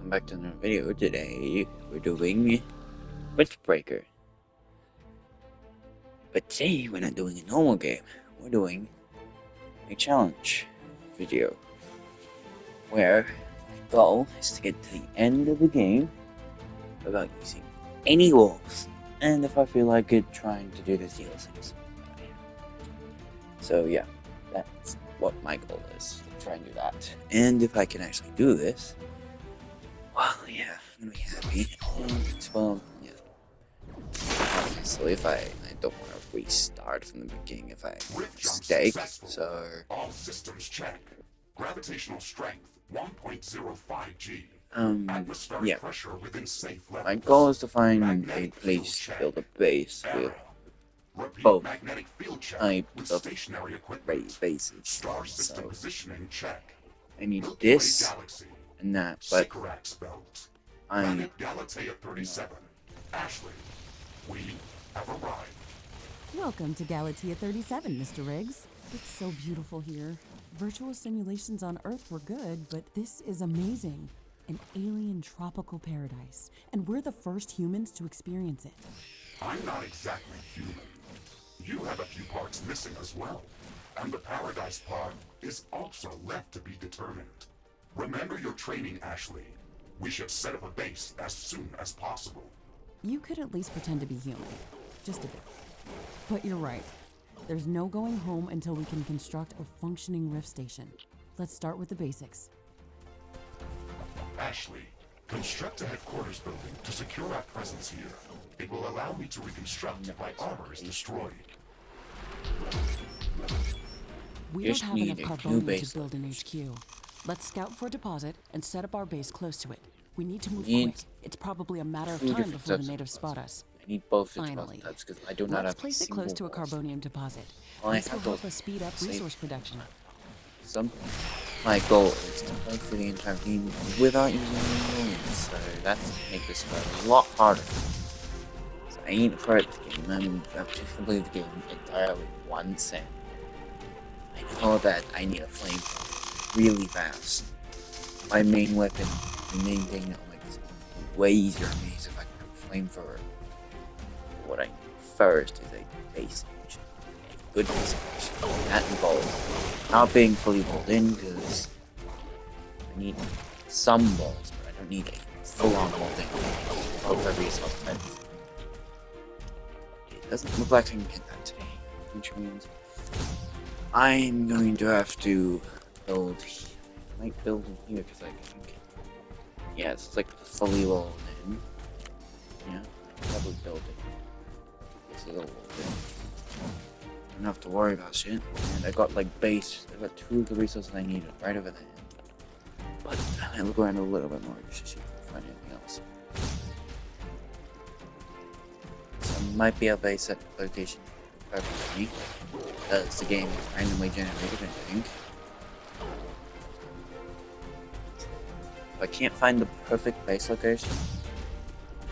welcome back to another video. Today we're doing Riftbreaker. But today we're not doing a normal game. We're doing a challenge video where my goal is to get to the end of the game without using any walls. And if I feel like it, trying to do the DLCs. So yeah, that's what my goal is. To try and do that. And if I can actually do this, well, yeah, I'm gonna be happy. And, well, yeah. Obviously, if I don't want to restart from the beginning if I make a mistake, so... All systems check. Gravitational strength 1.05 G. Atmospheric Yeah. pressure within safe levels. My goal is to find a place to build a base with both magnetic field check types with of stationary equipment. bases. Star system So, positioning check. I need Milky Way this Galaxy. and that, but Sycorax belt. I'm... Planet Galatea 37. Ashley, we have arrived. Welcome to Galatea 37, Mr. Riggs. It's so beautiful here. Virtual simulations on Earth were good, but this is amazing. An alien tropical paradise, and we're the first humans to experience it. I'm not exactly human. You have a few parts missing as well. And the paradise pod is also left to be determined. Remember your training, Ashley. We should set up a base as soon as possible. You could at least pretend to be human. Just a bit. But you're right. There's no going home until we can construct a functioning rift station. Let's start with the basics. Ashley, construct a headquarters building to secure our presence here. It will allow me to reconstruct if my armor is destroyed. We Just don't have need enough a new carbonium base to build an HQ. Let's scout for a deposit and set up our base close to it. We need to move Need quick. It's probably a matter of two time different before the types of natives spot us. I need both the Finally. types because I do not Let's have place it close to a carbonium deposit. All I This will have help to us speed up save- resource production. My goal is to play through the entire game without using any rules, so that's to make this a lot harder. So I need to start this game. I've just completed the game entirely once, and I know that I need a flame really fast. My main weapon, the main thing that will make this way easier on me is if I can have a flame for what I need first is a base engine. A good base engine. That involves not being fully walled in because I need some walls, but I don't need a full-on walled in. Both are resource fence. It doesn't look like I can get that today, which means I'm going to have to build. I might build in here because I think, yeah, it's like fully walled in. Yeah, I'll probably build it. This is a walled in. I don't have to worry about shit. And I got like base. I got two of the resources I needed right over there. But I look around a little bit more just to see if I can find anything else. So I might be a base at location perfectly. Because the game is randomly generated, I think. If I can't find the perfect base location,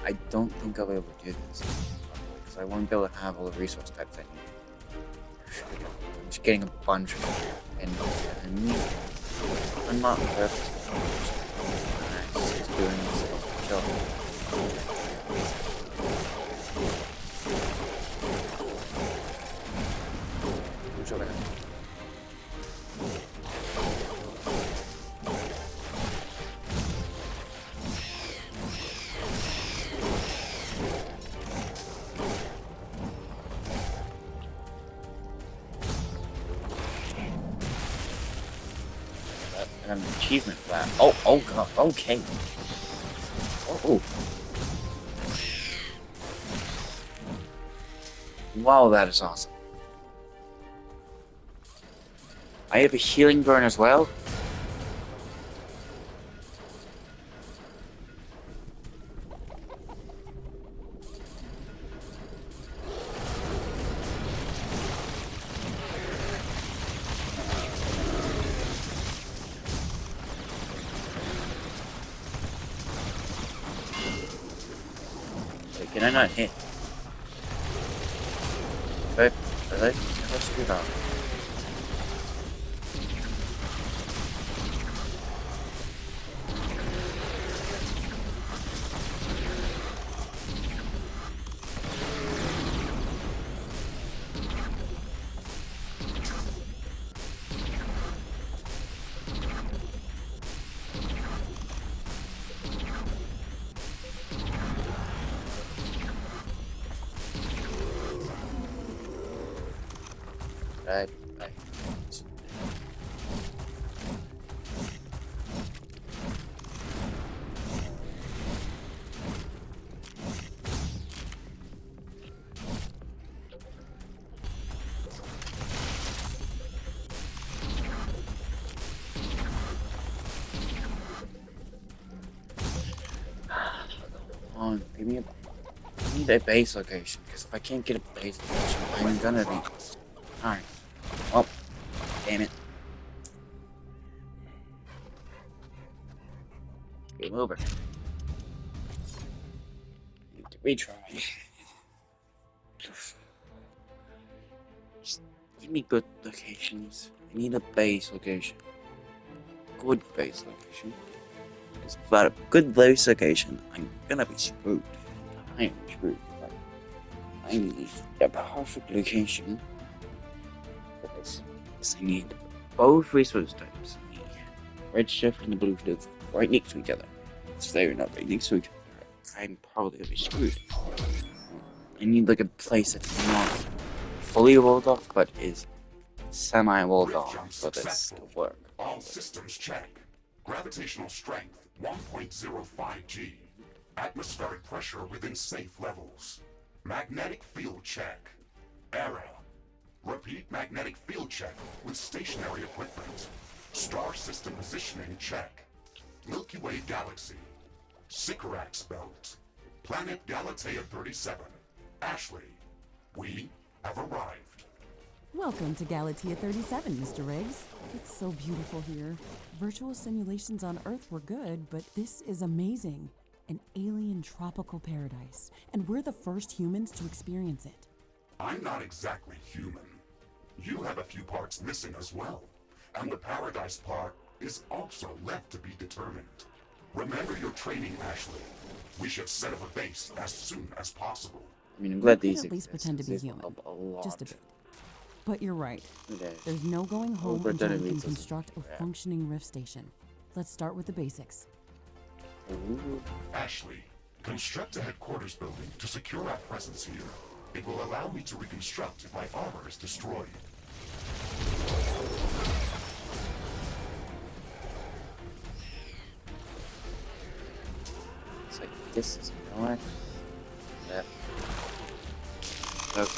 I don't think I'll be able to do this. Because I won't be able to have all the resource types I need. I'm just getting a bunch of enemies. I'm not perfect. I'm just doing this job. Which over there? An achievement for that. Oh god, okay. Oh. Wow, that is awesome. I have a healing burn as well. Can I not hit? But, really? Let's do that. I come on, give me a. I need a base location because if I can't get a base location, I'm gonna be. Alright. Oh, damn it. Game over. Need to retry. Just give me good locations. I need a base location. Good base location. Because without a good base location, I'm gonna be screwed. I am screwed. Like, I need a perfect location for this. Because I need both resource types. I need red shift and the blue shift right next to each other. If they're not right next to each other, I'm probably gonna be screwed. I need like a place that's not fully walled off, but is semi-walled off for this to work. All systems check. Gravitational strength 1.05 G. Atmospheric pressure within safe levels. Magnetic field check. Error. Repeat magnetic field check with stationary equipment. Star system positioning check. Milky Way galaxy. Sycorax belt. Planet Galatea 37. Ashley, we have arrived. Welcome to Galatea 37, Mr. Riggs. It's so beautiful here. Virtual simulations on Earth were good, but this is amazing. An alien tropical paradise, and we're the first humans to experience it. I'm not exactly human. You have a few parts missing as well, and the paradise part is also left to be determined. Remember your training, Ashley. We should set up a base as soon as possible. I mean, I'm We glad could these at least exist, pretend to be because they human. help a lot. Just a bit. But you're right. Okay. There's no going home Over until we done can it, construct a yeah. functioning rift station. Let's start with the basics. Ooh. Ashley, construct a headquarters building to secure our presence here. It will allow me to reconstruct if my armor is destroyed. It's like this is north, left. Okay.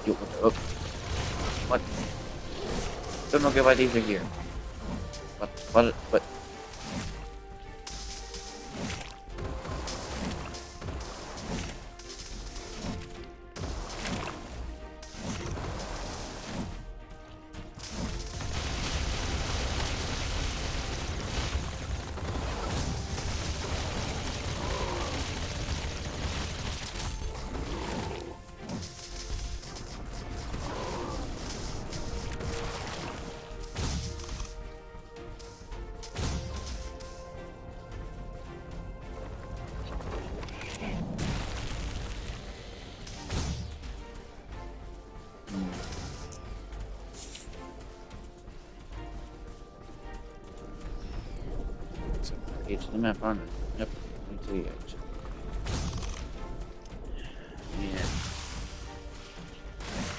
Yo, what? What? Don't know why these are here. What? Edge of the map, aren't I? Yep, to the edge. Yeah.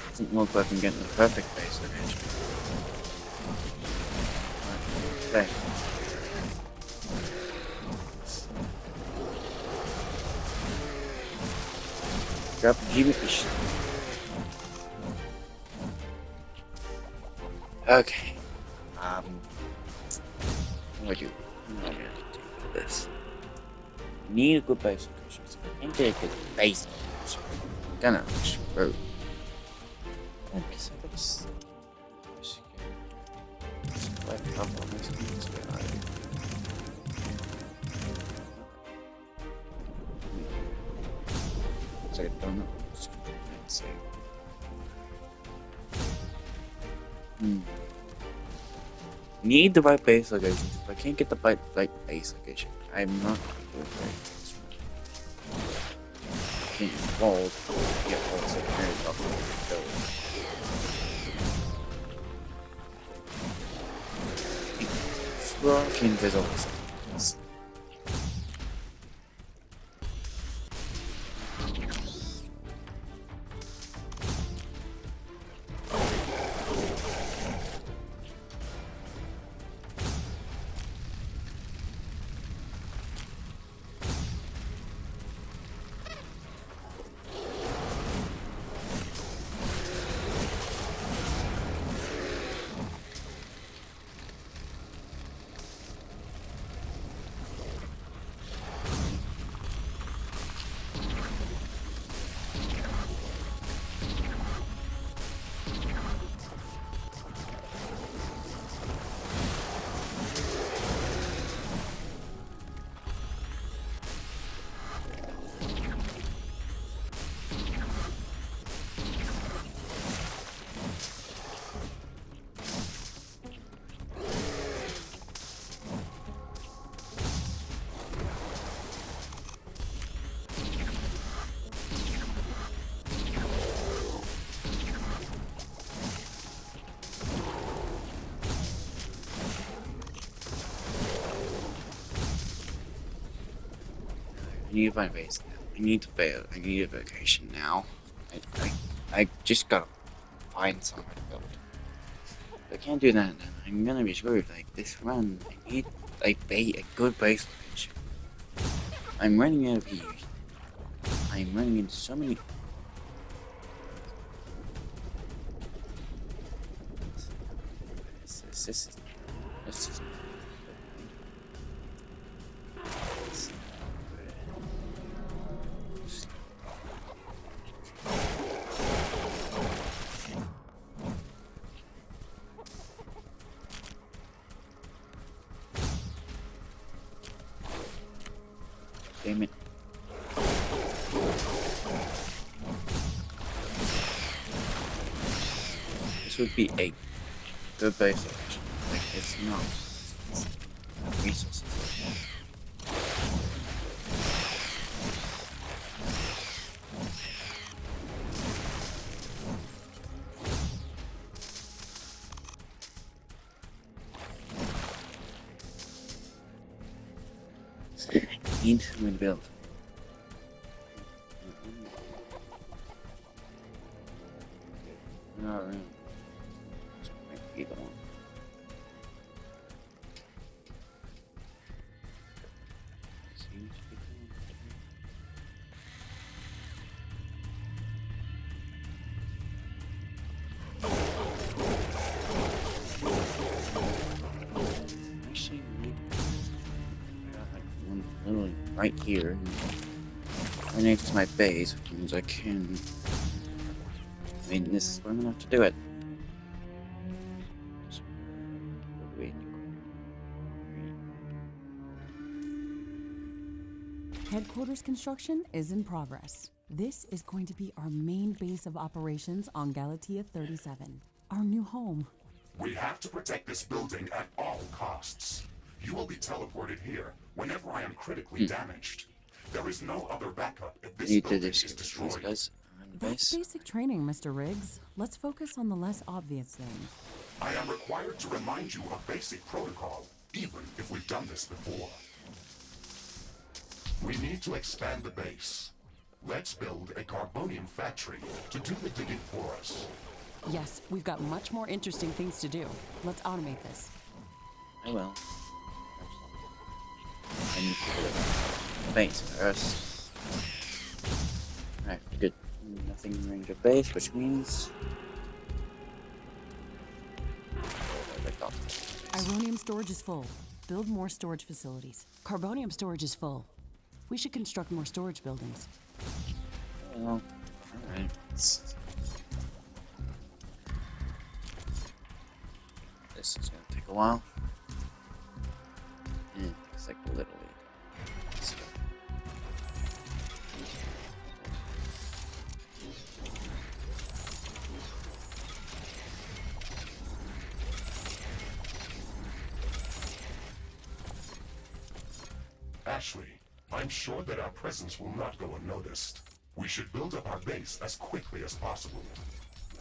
Doesn't look like I'm getting the perfect base location. Okay. Grab the G-Fish. Okay. What do you? I'm gonna do this. Need a good base location. So I can't get a good base location. I'm gonna screw. I guess I gotta select up on this one. Let's get out of here. Looks like a donut. Let's see. Need the right base location. If I can't get the right base location, I'm not going to do it. Can't involve get all secondary up the build. explore invisible zones. I need my base now. I need to bail. I need a vacation now. I just gotta find somewhere to build. If I can't do that, then I'm gonna be screwed. Like this run, I need like a good base location. I'm running out of here. I'm running into so many. This is. This is. Damn it. This would be a good base location. Like, it's not. It's resources. Need to rebuild. Not really. This might be the one. Seems to be actually, I got like one literally right here. Right next to my base, which means I can. I mean, this is where I'm gonna have to do it. Headquarters construction is in progress. This is going to be our main base of operations on Galatea 37, our new home. We have to protect this building at all costs. You will be teleported here whenever I am critically damaged. There is no other backup if this Need to building do is these destroyed. guys on the That's base. basic training, Mr. Riggs. Let's focus on the less obvious things. I am required to remind you of basic protocol, even if we've done this before. We need to expand the base. Let's build a carbonium factory to do the digging for us. Yes, we've got much more interesting things to do. Let's automate this. I will. I need to build a base first. Alright, good. Nothing in range of base, which means. Ironium storage is full. Build more storage facilities. Carbonium storage is full. We should construct more storage buildings. Well, alright. This is gonna take a while. It's like literally. Let's go. Ashley, I'm sure that our presence will not go unnoticed. We should build up our base as quickly as possible.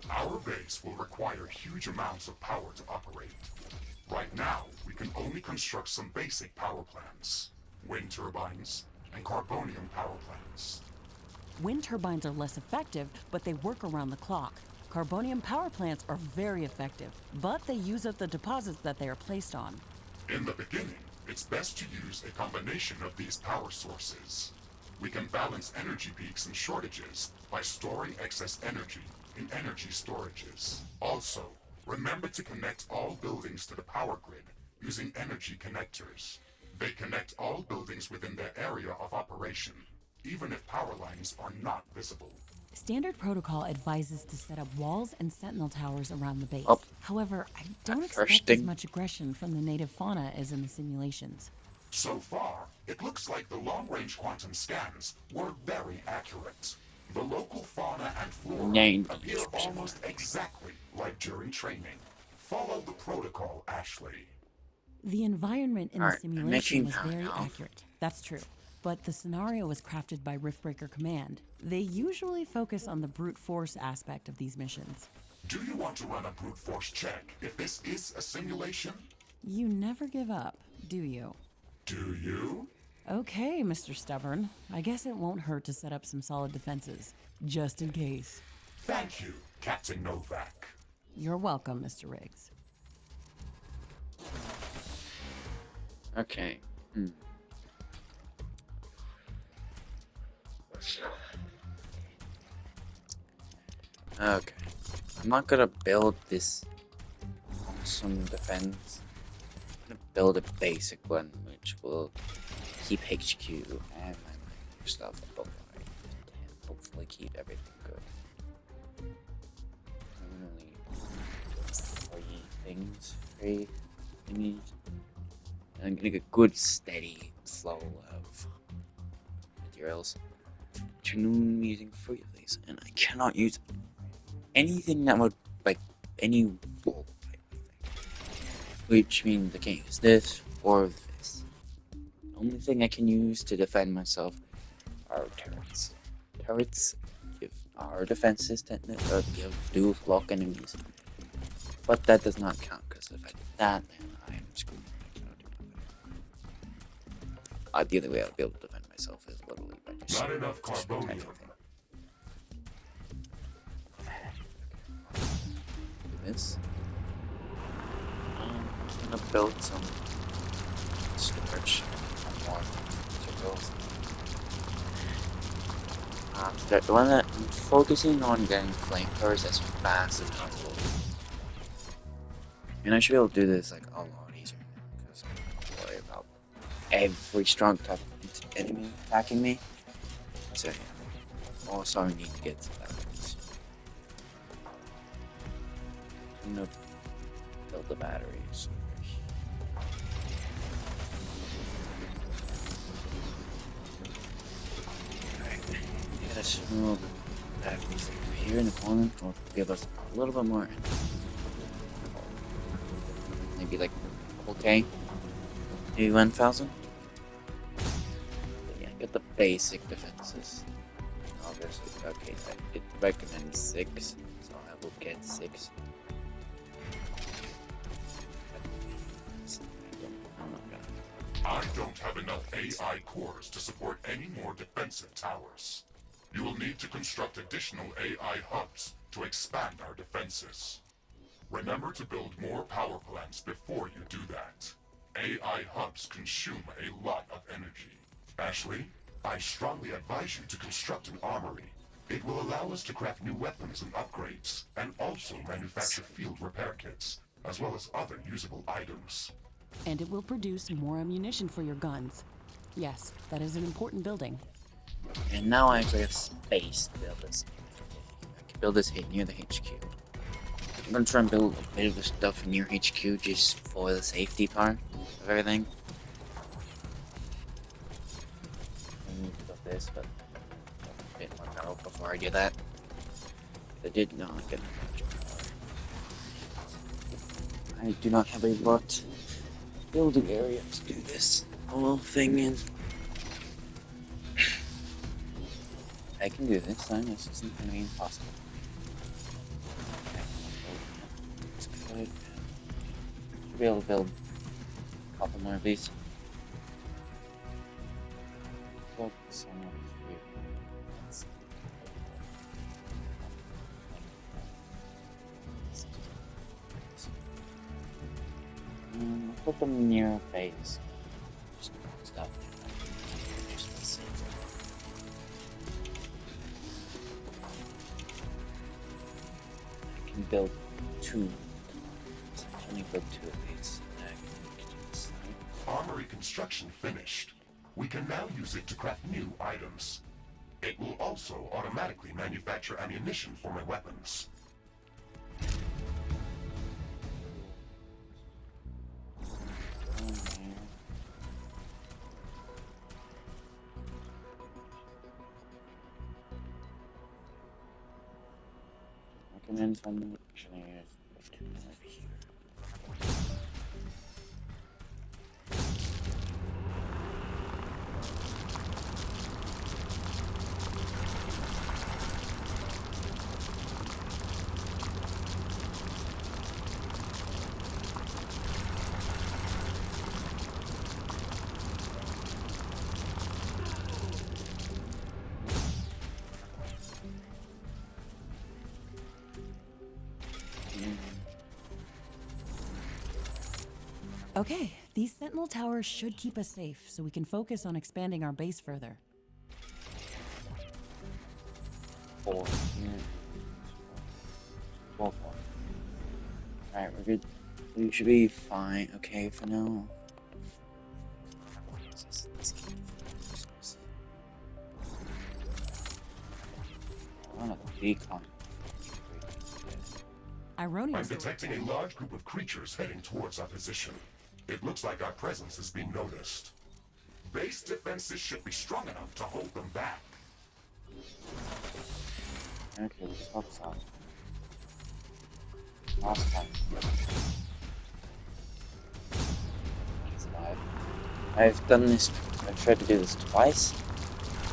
Our base will require huge amounts of power to operate. Right now, we can only construct some basic power plants. Wind turbines and carbonium power plants. Wind turbines are less effective, but they work around the clock. Carbonium power plants are very effective, but they use up the deposits that they are placed on. In the beginning, it's best to use a combination of these power sources. We can balance energy peaks and shortages by storing excess energy in energy storages. Also, remember to connect all buildings to the power grid using energy connectors. They connect all buildings within their area of operation, even if power lines are not visible. Standard protocol advises to set up walls and sentinel towers around the base. Oh. However, I don't That first expect as thing. much aggression from the native fauna as in the simulations. So far, it looks like the long-range quantum scans were very accurate. The local fauna and flora Named. appear almost exactly like during training. Follow the protocol, Ashley. The environment in the Alright, I'm simulation making was power very now. accurate. That's true. But the scenario was crafted by Riftbreaker Command. They usually focus on the brute force aspect of these missions. Do you want to run a brute force check if this is a simulation? You never give up, do you? Do you? Okay, Mr. Stubborn. I guess it won't hurt to set up some solid defenses, just in case. Thank you, Captain Novak. You're welcome, Mr. Riggs. Okay. Okay. I'm not gonna build this awesome defense. I'm gonna build a basic one which will keep HQ and my minor stuff above and hopefully keep everything good. I'm gonna need 3 things, 3 thingies. And I'm getting a good steady flow of materials. I'm using 3 of these, and I cannot use anything that would, like, any wall type of thing. Which means I can't use this or this. The only thing I can use to defend myself are turrets. Turrets give our defenses give do block enemies. But that does not count, because if I do that, then I'm screwed. The only way I'll be able to defend myself is literally by just Not enough carbonium. everything. Do this. I'm gonna build some storage, some more materials. The one that I'm focusing on getting flamethrowers as fast as possible. And I should be able to do this like a lot easier because I don't worry about every strong type of enemy attacking me. So yeah. Also I need to get some batteries. I'm gonna build the batteries. Alright. Get us smooth batteries here in the corner will give us a little bit more. Maybe like okay. Maybe 1,000? Yeah, get the basic defenses. Obviously, okay, it recommends 6, so I will get 6. I'm not gonna. I don't have enough AI cores to support any more defensive towers. You will need to construct additional AI hubs to expand our defenses. Remember to build more power plants before you do that. AI hubs consume a lot of energy. Ashley, I strongly advise you to construct an armory. It will allow us to craft new weapons and upgrades, and also manufacture field repair kits, as well as other usable items. And it will produce more ammunition for your guns. Yes, that is an important building. And now I actually have space to build this. I can build this near the HQ. I'm gonna try and build a bit of the stuff near HQ just for the safety part of everything. I need to build this, but a bit more metal before I do that. I did not get I do not have a lot building area to do this whole thing in. I can do this, then this isn't gonna be impossible. It's good. Should be able to build couple more of these. Focus on over here. Let's put them near base. Just stuff. Just the same. I can build two. I can only build two of these. Armory construction finished. We can now use it to craft new items. It will also automatically manufacture ammunition for my weapons. Recommend some engineers to move here. Okay, these sentinel towers should keep us safe, so we can focus on expanding our base further. 4 here. 4, 4. Alright, we're good. We should be fine. Okay, for now. Let's keep this. One of the beacon. Ironium. I'm detecting a large group of creatures heading towards our position. It looks like our presence has been noticed. Base defenses should be strong enough to hold them back. Okay, this helps out. Last time. I've done this. I've tried to do this twice.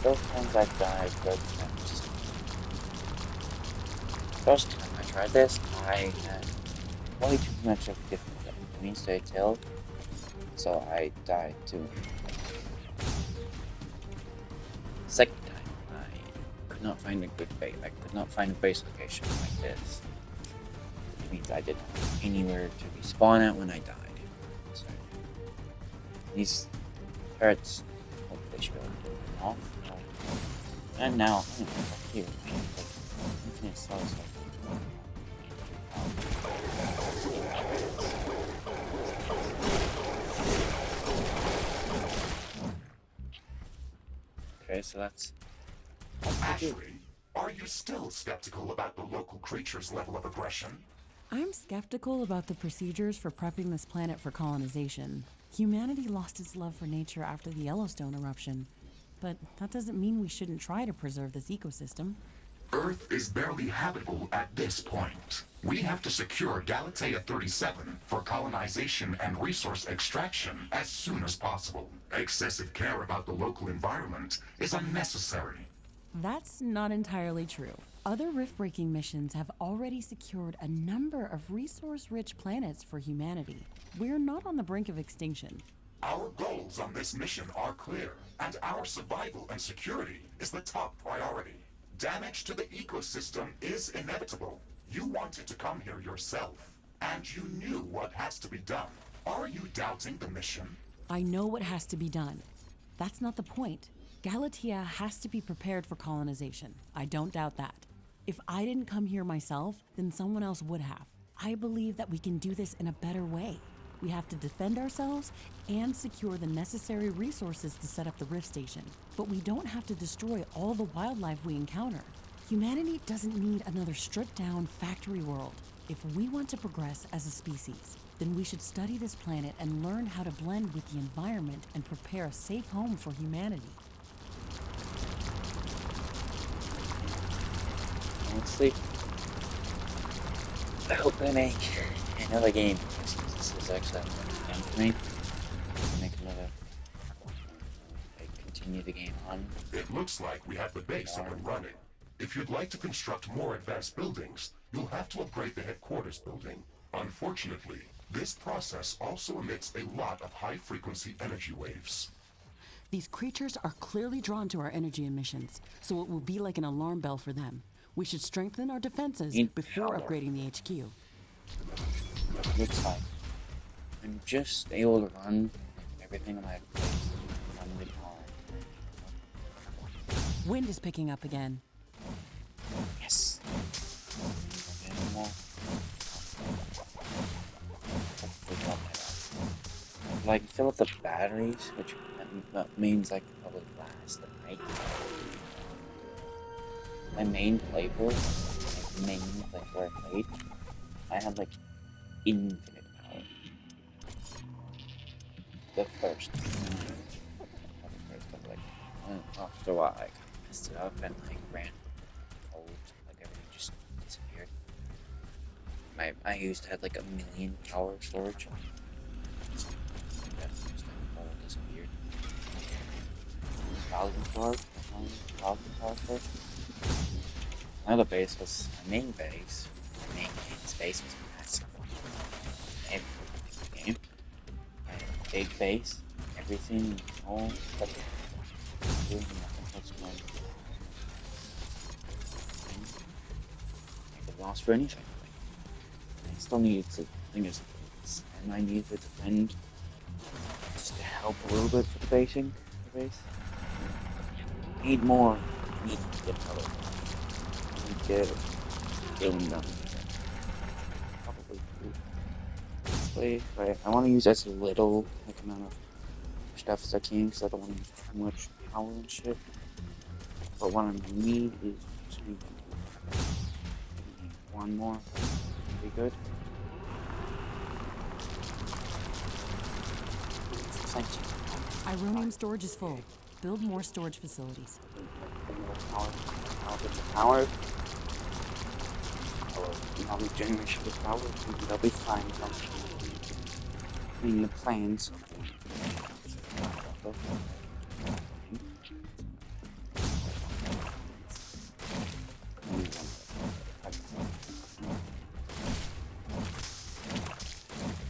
Both times I've died. Both times. First time I tried this, I had way too much of a different means to tail, so I died too. Second time, I could not find a good base. I could not find a base location like this. Which means I didn't have anywhere to respawn at when I died. So these turrets hopefully should be able to get them off. And now, here, infinite cells. Okay, so that's Ashley, are you still skeptical about the local creature's level of aggression? I'm skeptical about the procedures for prepping this planet for colonization. Humanity lost its love for nature after the Yellowstone eruption, but that doesn't mean we shouldn't try to preserve this ecosystem. Earth is barely habitable at this point. We have to secure Galatea 37 for colonization and resource extraction as soon as possible. Excessive care about the local environment is unnecessary. That's not entirely true. Other rift-breaking missions have already secured a number of resource-rich planets for humanity. We're not on the brink of extinction. Our goals on this mission are clear, and our survival and security is the top priority. Damage to the ecosystem is inevitable. You wanted to come here yourself, and you knew what has to be done. Are you doubting the mission? I know what has to be done. That's not the point. Galatea has to be prepared for colonization. I don't doubt that. If I didn't come here myself, then someone else would have. I believe that we can do this in a better way. We have to defend ourselves and secure the necessary resources to set up the Rift Station. But we don't have to destroy all the wildlife we encounter. Humanity doesn't need another stripped-down factory world. If we want to progress as a species, then we should study this planet and learn how to blend with the environment and prepare a safe home for humanity. let's see. I hope I make another game. This is actually a game for me. Make another. Continue the game on. It looks like we have the base up and running. If you'd like to construct more advanced buildings, you'll have to upgrade the headquarters building. Unfortunately, This process also emits a lot of high-frequency energy waves. These creatures are clearly drawn to our energy emissions, so it will be like an alarm bell for them. We should strengthen our defenses In before power. upgrading the HQ. Looks like I'm just able to run everything on my face. Run the power. Wind is picking up again. Yes. Animal. Like fill up the batteries, which that means I could probably last the night. My main playbook, where I played, I had like infinite power. The first, like after a while, I kind of messed it up and like ran cold, like everything just disappeared. I used to have like 1,000,000 power storage. That just like all disappeared. 1,000 power, 1,000 power storage. Another base was my main base. My main base was massive. Every game. I had a big base. Everything, all but doing nothing else. I could last for anything. I still needed to think of and I needed to defend just to help a little bit for the basing. The base. Need more. Need to get color. Get killing them. Probably this way. Right. I want to use as little like amount of stuff as I can because I don't want to use too much power and shit. But what I need is maybe one more. Be good. Thank you. Ironium storage is full. Build more storage facilities. Power. Now the generation of power, they'll be fine. In the planes.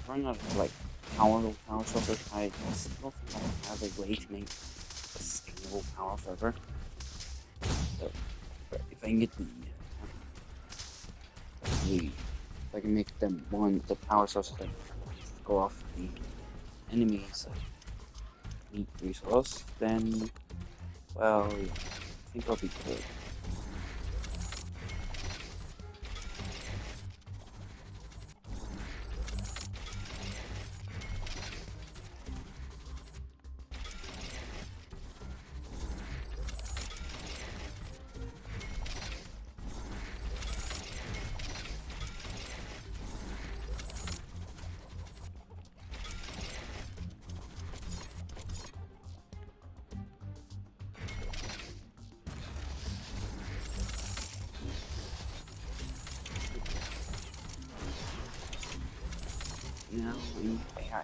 Run out of like power sources. I still think I have a way to make a single power server. So, if I can get the if I can make them the power source that go off the enemy's meat resource, then well, yeah, I think I'll be good. Now we need AI. I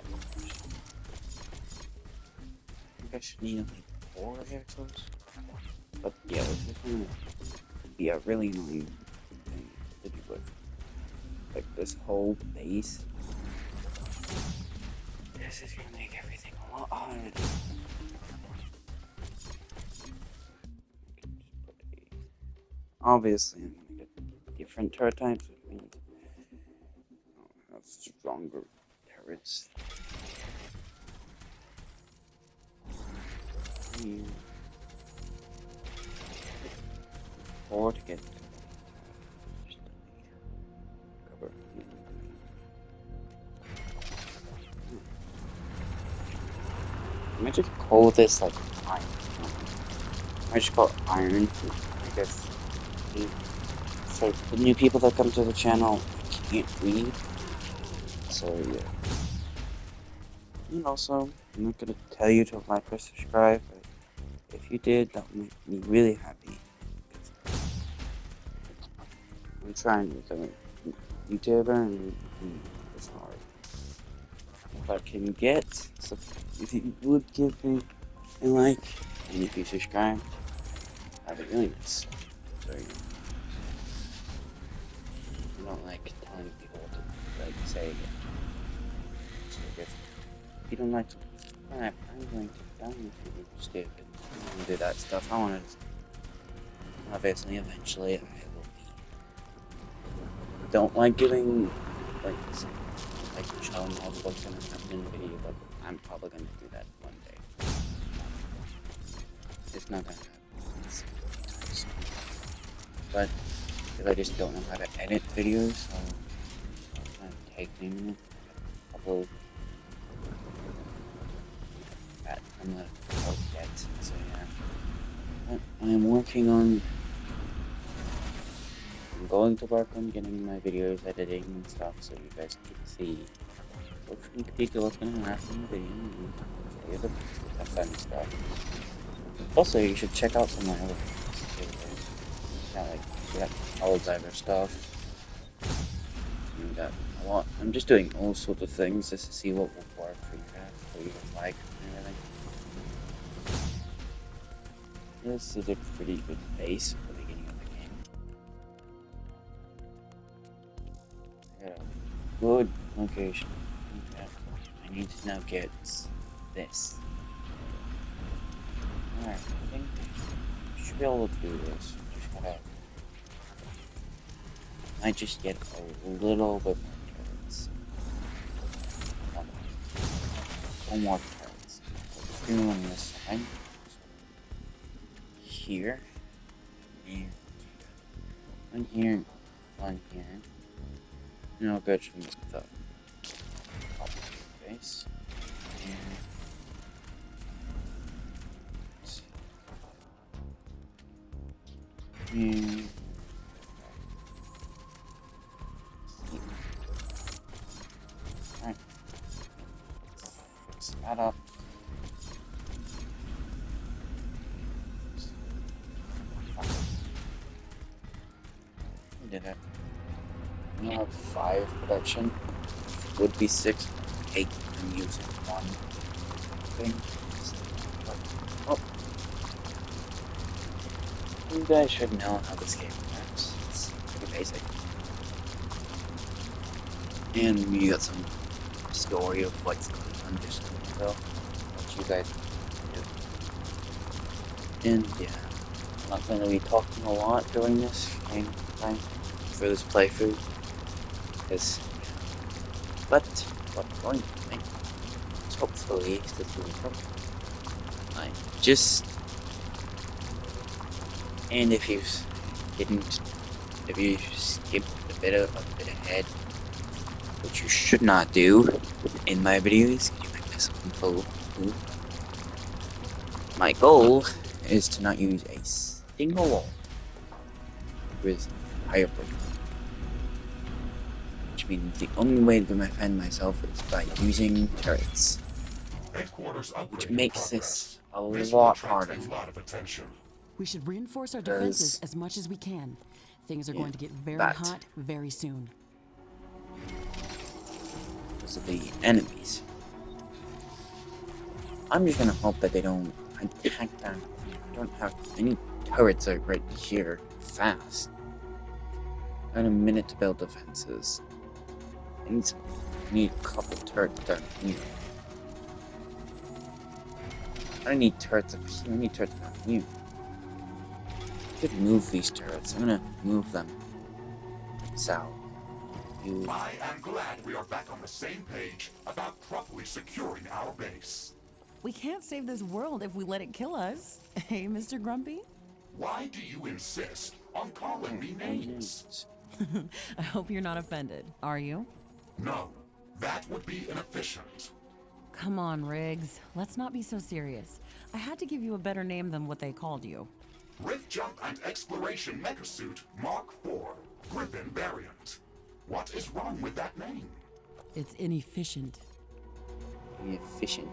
think I should need only 4 reactors. But yeah, this is gonna be a really annoying thing to do with. Like this whole base. This is gonna make everything a lot harder. Obviously, I'm gonna get different turret types, which means I'll have stronger turrets. Or to get cover. I might just call this like iron. I might just call it iron. I guess. So the new people that come to the channel can't read. So yeah. And also, I'm not gonna tell you to like or subscribe, but if you did, that would make me really happy. I'm trying to become a YouTuber and it's hard. If I can get, so if you would give me a like, and if you subscribe, that'd be really nice. So, I don't like telling people to, like, say If you don't like to subscribe, I'm going to tell you to be stupid. I don't want to do that stuff. I want to. Obviously, eventually, I will be. Don't like doing like showing all the what's gonna happen in the video, but I'm probably gonna do that one day. It's not gonna happen. But if I just don't know how to edit videos, so it's gonna take me a couple that I'm not out yet. So yeah. I am working on I'm going to work on getting my videos editing and stuff so you guys can see what sneak peek of what's gonna happen in the video and tell you the fun stuff. Also, you should check out some of my other videos. We got all diver stuff. We got a lot. I'm just doing all sorts of things just to see what will work for you guys, what you guys like and everything. This is a pretty good base for the beginning of the game. I got a good location. I need to now get this. Alright, I think I should be able to do this. Just gotta. I just get a little bit more turrets. One more turrets. Two on this side. Here. And one here. One here. And I'll go to the top of the base. And alright. Fix that up. We did it. We now have 5 production. Would be 6. 8. I'm using 1 thing. Oh. You guys should know how this game works. It's pretty basic. And you got some story of what's going on just so what you guys do. And yeah, I'm not going to be talking a lot during this game time for this playthrough. But what I'm going to think is hopefully this will work. And if you skipped a bit ahead, which you should not do in my videos, you might miss something cool. My goal is to not use a single wall with higher profile. Which means the only way to defend myself is by using turrets. Which makes this a lot harder. We should reinforce our defenses as much as we can. Things are going to get very hot very soon. Because of the enemies. I'm just gonna hope that they don't attack them. I don't have any turrets are right here fast. I got a minute to build defenses. I need a couple turrets down here. I don't need turrets up here. I need turrets down here. I could move these turrets. I'm gonna move them south. I am glad we are back on the same page about properly securing our base. We can't save this world if we let it kill us. Hey, Mr. Grumpy? Why do you insist on calling me names? I hope you're not offended. Are you? No, that would be inefficient. Come on, Riggs. Let's not be so serious. I had to give you a better name than what they called you. Rift Jump and Exploration Megasuit Mark IV, Griffin variant. What is wrong with that name? It's inefficient. Inefficient.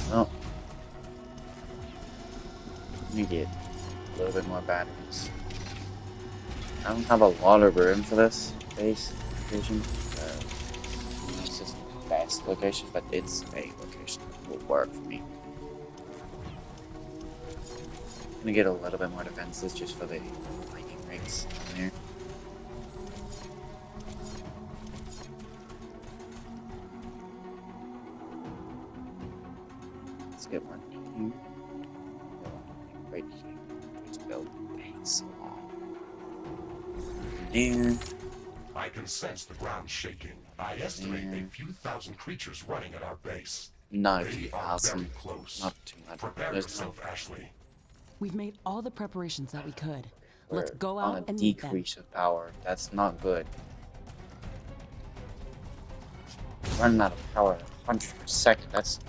Well, we get a little bit more batteries. I don't have a lot of room for this base location. It's just the best location, but it's a location that will work for me. I'm gonna get a little bit more defenses just for the lightning rigs in there. So there. I can sense the ground shaking. I estimate a few thousand creatures running at our base. Not They are 2,000. very close. Not 200. Prepare There's yourself, Ashley. We've made all the preparations that we could. Let's we're go on out a and meet them. decrease of power. That's not good. Running out of power at 100 per second. That's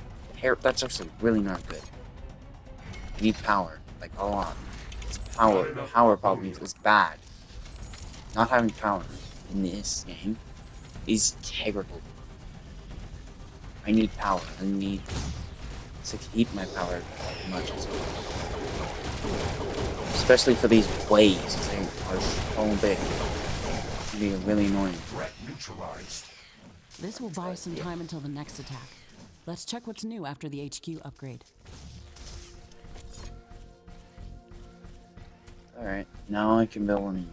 actually really not good. You need power. Like, hold on. It's power problems is bad. Not having power in this game is terrible. I need power. I need to keep my power as much as possible. Especially for these waves. They are so big. It's gonna be really annoying. Threat neutralized. This will buy some time until the next attack. Let's check what's new after the HQ upgrade. Alright, now I can build one.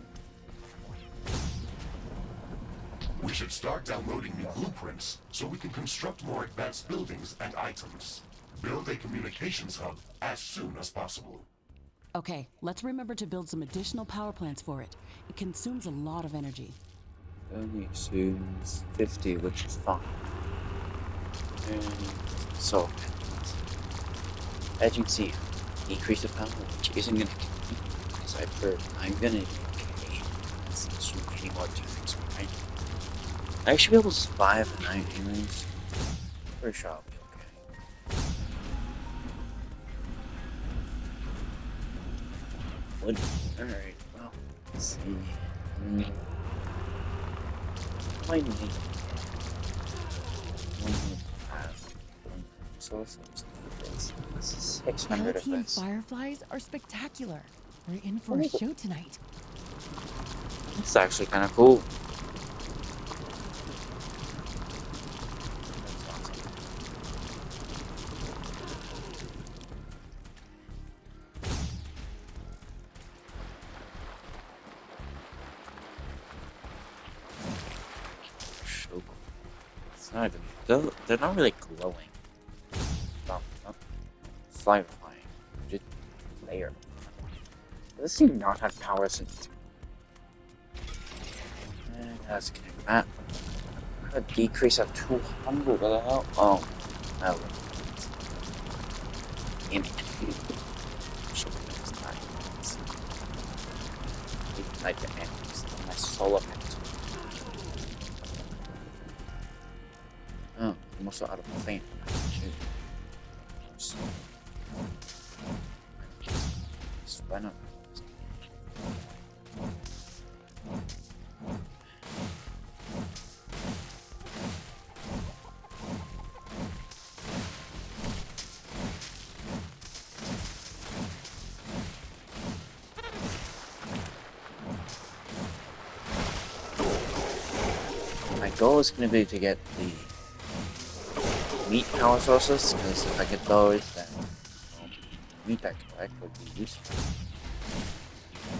We should start downloading new blueprints so we can construct more advanced buildings and items. Build a communications hub as soon as possible. Okay, let's remember to build some additional power plants for it. It consumes a lot of energy. Only assumes 50, which is fine. And so, as you can see, decrease the power, which isn't going to continue. So I'm going to okay. Let's assume any more difference, right? I should be able to survive the night, anyways. Pretty sure I'll be okay. Wood. Alright, well, let's see. I need this is 600 of Galatean this. fireflies are spectacular. We're in for a show tonight. It's actually kind of cool. So cool. It's not even, they're not really glowing. Not flying, just there. Does this thing not have power since? And let's connect that. A decrease of 200. What the hell? Oh, no. Damn it. Ignite the enemies on my solar panels. Oh, I'm also out of flame. Shoot. Why not? My goal is going to be to get the meat power sources, because if I get those, then meat I collect would be useful.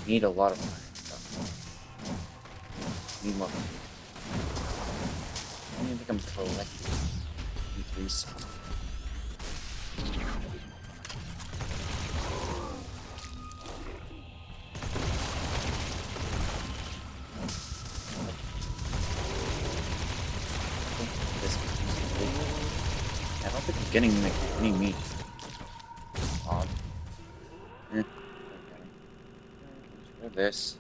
I need a lot of time. Need more. I need to become collecting meat resources. I don't think I'm getting any meat. Odd. This.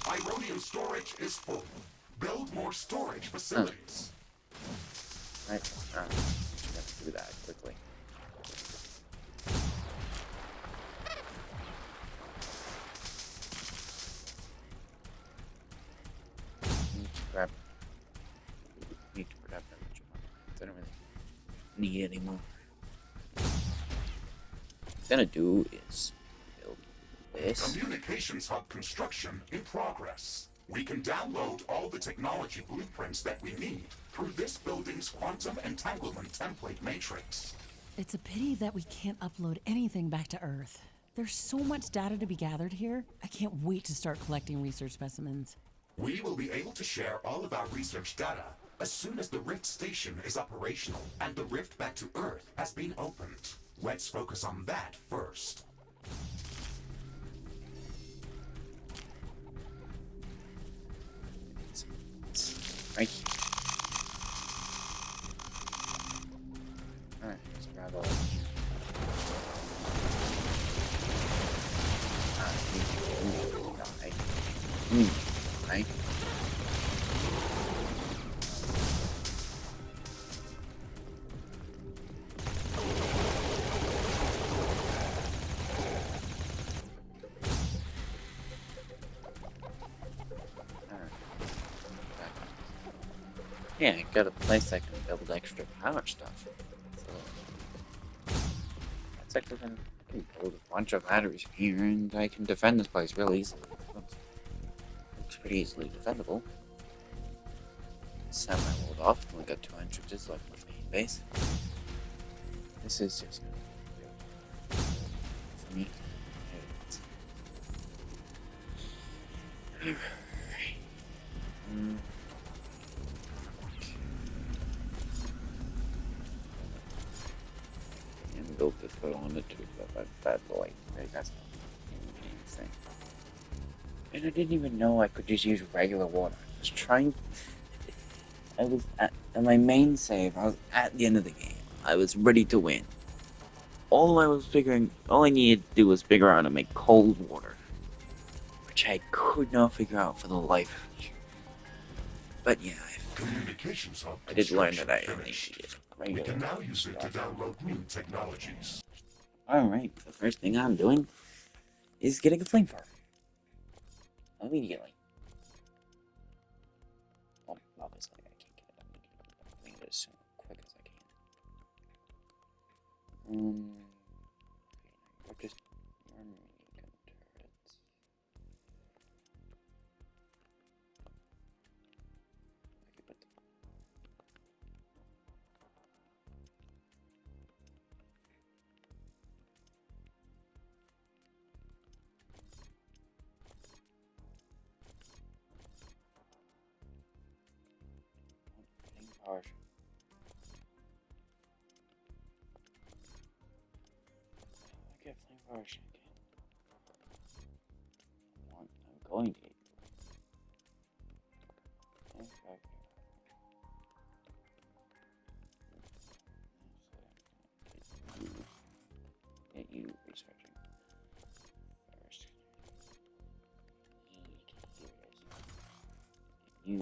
Ironium storage is full. Build more storage facilities. Right. Just gotta do that quickly. Need to grab that much money. I don't really need it anymore. What I'm gonna do is build this. Communications hub construction in progress. We can download all the technology blueprints that we need through this building's quantum entanglement template matrix. It's a pity that we can't upload anything back to Earth. There's so much data to be gathered here. I can't wait to start collecting research specimens. We will be able to share all of our research data as soon as the Rift station is operational and the rift back to Earth has been opened. Let's focus on that first. right here. Alright, let's grab all of these. You die. You die. Yeah, I got a place I can build extra power stuff. So that's actually gonna build a bunch of batteries here, and I can defend this place real easily. Looks pretty easily defendable. Set my world off. Only got 2 entrances like my main base. This is just gonna be good for me. And build this put on it too, but bad boy. That's not anything. And I didn't even know I could just use regular water. I was trying. I was at my main save. I was at the end of the game. I was ready to win. All I needed to do was figure out how to make cold water, which I could not figure out for the life of me. But yeah, Communications hub I did learn construction that I only finished. needed We regular can now use it to stuff. download new technologies. Alright, the first thing I'm doing is getting a flamethrower. Immediately. Well, obviously I can't get it immediately, but I'm doing it as quick as I can. Okay, you're just minigun turrets. I could put getting power. I get flame power again. I'm going to get flame power. Get you researching first. Here it is. You.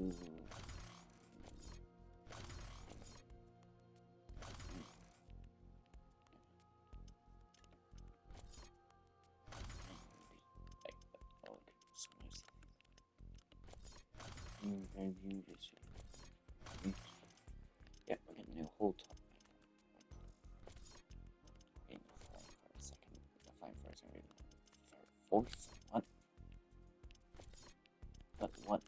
Review this. Yep, we're getting a whole top. Getting the flying for a second. The flying for a second. Fourth? What? What?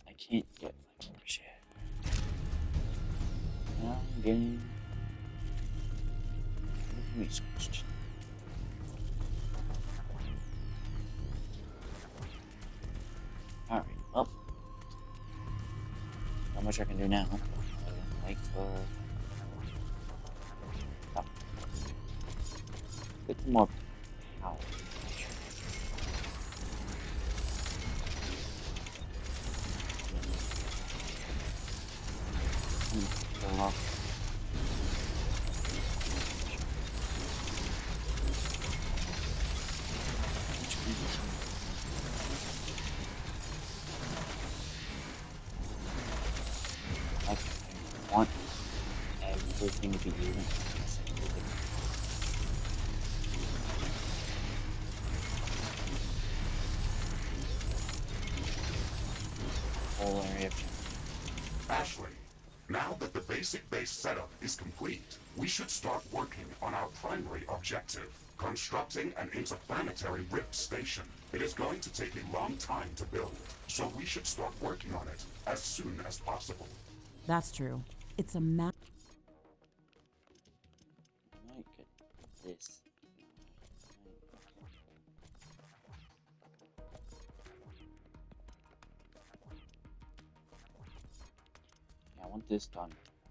I can't get flying for shit. Now I'm getting researched. Alright, well. Not much I can do now. Wait for. Oh. Get some more power. Go off. I want everything to be even. Whole area of Ashley, now that the basic base setup is complete, we should start working on our primary objective, constructing an interplanetary rift station. It is going to take a long time to build, so we should start working on it as soon as possible. That's true. It's a map. I might get this. Yeah, I want this done first.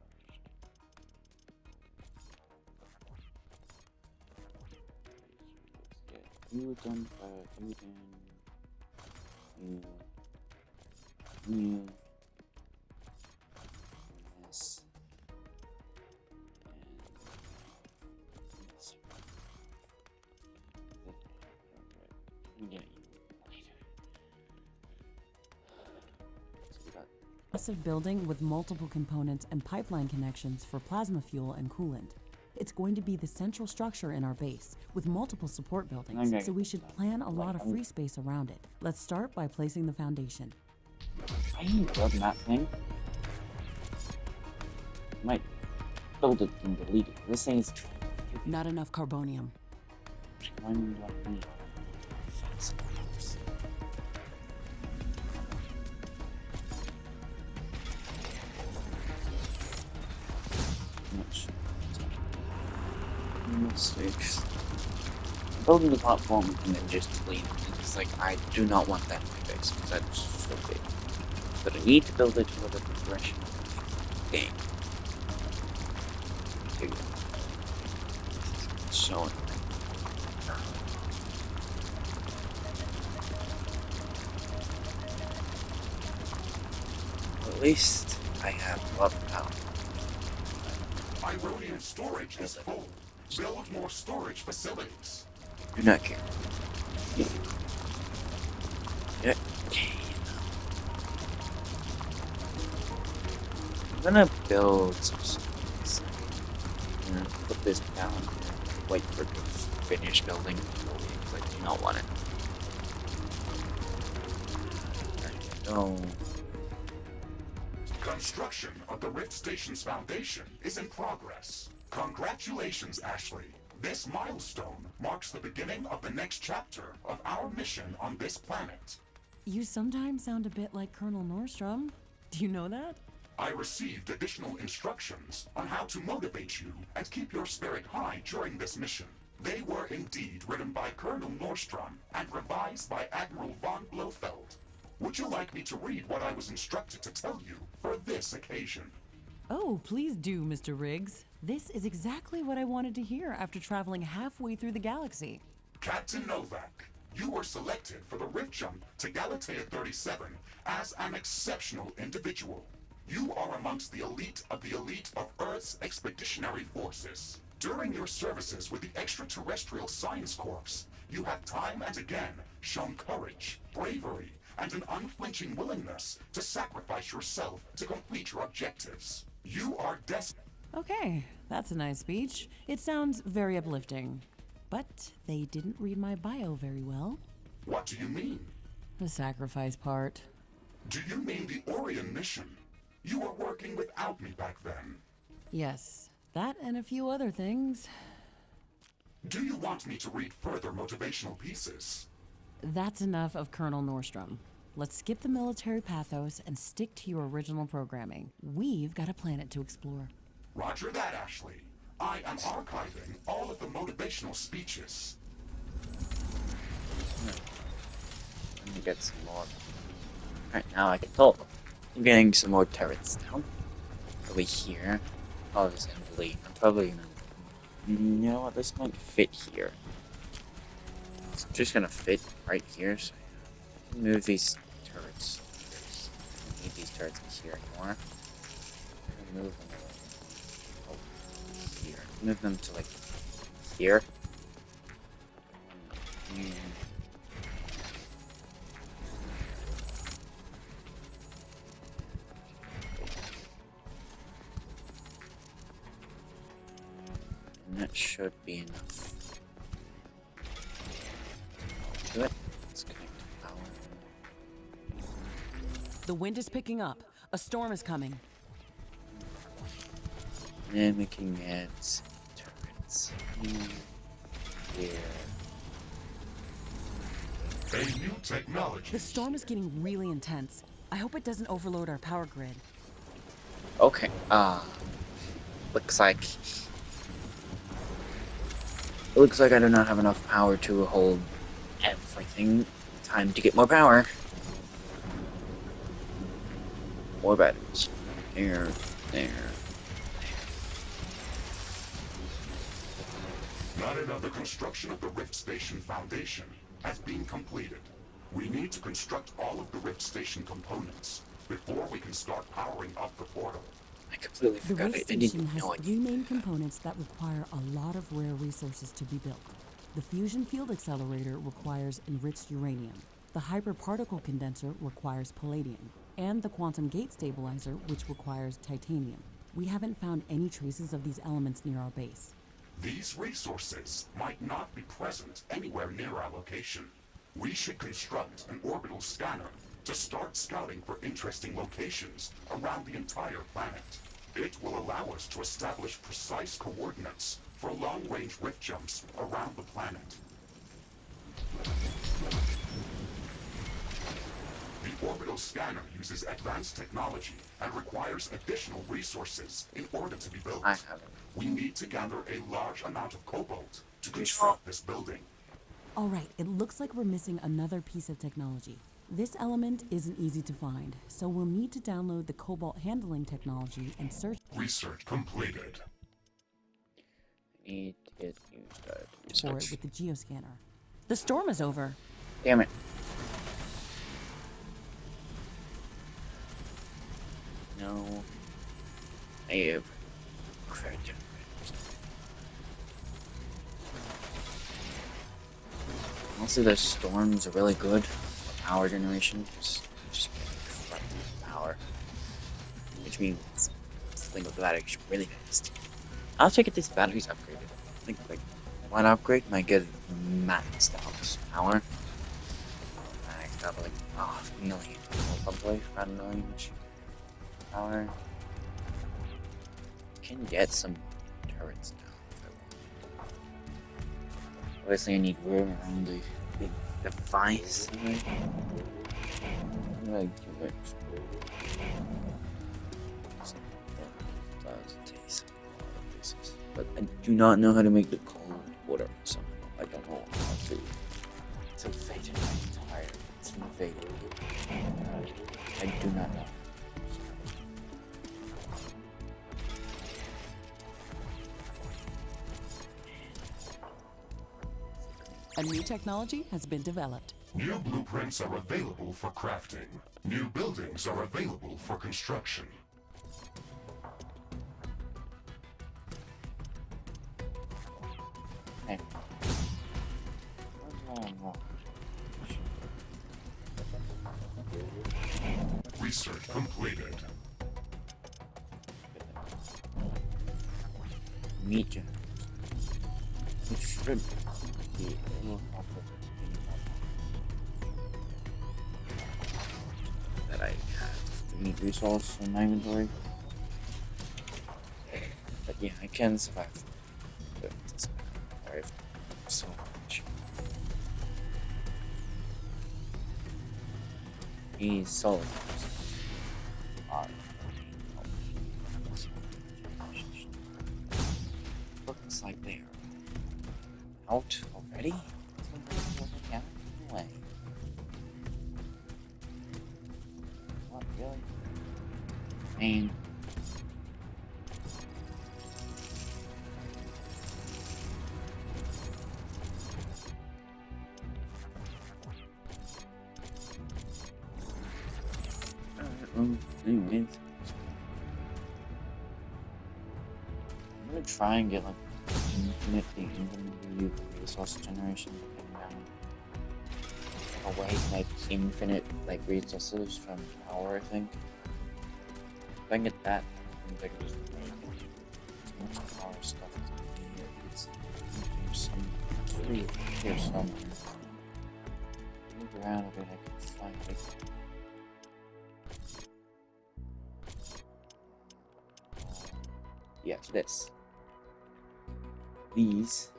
Let's get you done first. You done. You. You. This. And this. I'm getting later. So we got Massive building with multiple components and pipeline connections for plasma fuel and coolant. It's going to be the central structure in our base, with multiple support buildings, Okay. so we should plan a lot of free space around it. Let's start by placing the foundation. I ain't building that thing. Might build it and delete it. This thing is Not enough carbonium. one like me. Fast. Much. Mistakes. Building the platform and then just delete it. It's like I do not want that in my base because that's so big. But I need to build it for the progression of the game. Dude. It's so annoying. At least I have love power. Ironian storage is full. Build more storage facilities. Do not care. Yeah. I'm gonna build some space. I'm gonna put this down here. Wait for it to finish building. Because I do not want it. There you go. Construction of the Rift Station's foundation is in progress. Congratulations, Ashley. This milestone marks the beginning of the next chapter of our mission on this planet. You sometimes sound a bit like Colonel Nordstrom. Do you know that? I received additional instructions on how to motivate you and keep your spirit high during this mission. They were indeed written by Colonel Nordstrom and revised by Admiral von Blofeld. Would you like me to read what I was instructed to tell you for this occasion? Oh, please do, Mr. Riggs. This is exactly what I wanted to hear after traveling halfway through the galaxy. Captain Novak, you were selected for the Rift Jump to Galatea 37 as an exceptional individual. You are amongst the elite of Earth's expeditionary forces. During your services with the Extraterrestrial Science Corps, you have time and again shown courage, bravery, and an unflinching willingness to sacrifice yourself to complete your objectives. You are destined. Okay, that's a nice speech. It sounds very uplifting. But they didn't read my bio very well. What do you mean? The sacrifice part. Do you mean the Orion mission? You were working without me back then. Yes, that and a few other things. Do you want me to read further motivational pieces? That's enough of Colonel Nordstrom. Let's skip the military pathos and stick to your original programming. We've got a planet to explore. Roger that, Ashley. I am archiving all of the motivational speeches. Let me get some more. Alright, now I can talk. I'm getting some more turrets down. Probably here. Obviously, I'm probably gonna. You know what? This might fit here. It's just gonna fit right here. So I can move these turrets. I don't need these turrets here anymore. I'm gonna move them here. Move them to like here. And that should be enough. To it. Let's connect to power. The wind is picking up. A storm is coming. Mimicking its turrets. Here. A new technology. The storm is getting really intense. I hope it doesn't overload our power grid. Okay, looks like I do not have enough power to hold everything. Time to get more power. More batteries. There. Not enough. The construction of the Rift Station Foundation has been completed. We need to construct all of the Rift Station components before we can start powering up the portal. I completely The forgot. Rift I didn't Station has know I three main components that require a lot of rare resources to be built. The fusion field accelerator requires enriched uranium. The hyperparticle condenser requires palladium. And the quantum gate stabilizer, which requires titanium. We haven't found any traces of these elements near our base. These resources might not be present anywhere near our location. We should construct an orbital scanner to start scouting for interesting locations around the entire planet. It will allow us to establish precise coordinates for long-range rift jumps around the planet. The orbital scanner uses advanced technology and requires additional resources in order to be built. I have it. We need to gather a large amount of cobalt to construct this building. All right, it looks like we're missing another piece of technology. This element isn't easy to find, so we'll need to download the cobalt handling technology and search Research completed. I need to get you started. for it with the geoscanner. The storm is over. Damn it. No. I have credit. Honestly, the storms are really good for power generation. Just get power. Which means something with the batteries really fast. I'll check if these batteries upgraded. I think like one upgrade might get maxed out power. Maxed out like a million. Probably around a million-ish power. Can get some turrets now if I want. Obviously I need room around the big device. I'm gonna do it. But I do not know how to make the cold water somehow. I don't know how to. It's invaded my entire. It's invaded. I do not know. A new technology has been developed. New blueprints are available for crafting. New buildings are available for construction. Hey. Research completed. Meat generators. Which should be a little helpful that I have the meat resource in my inventory. But yeah, I can survive. But it's survive so much. These solid are looks like they are out already. Yeah, no way. What, really? Man. Anyways. I'm gonna try and get like infinite resource generation away like infinite like resources from power, I think. If I can get that, I can just make too much power stuff here. It's here somewhere. Move around a bit, I can find it. Yeah, it's this. These.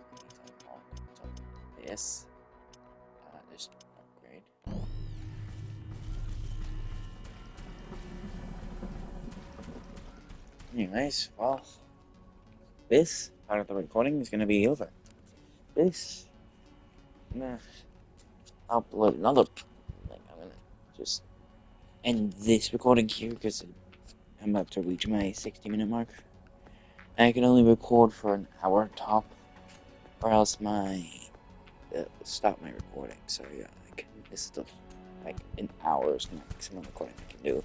This. Just upgrade. Anyways, well, this part of the recording is gonna be over. This, nah, I'll upload another. Like, I'm gonna just end this recording here because I'm about to reach my 60-minute mark. I can only record for an hour top, or else my stop my recording. So yeah, this is the like an hour's maximum recording I can do.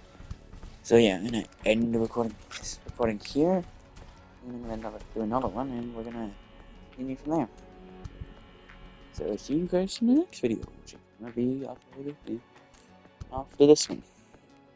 So yeah, I'm gonna end the recording here. And I'm gonna do another one, and we're gonna continue from there. So see you guys in the next video, which is gonna be uploaded after this one.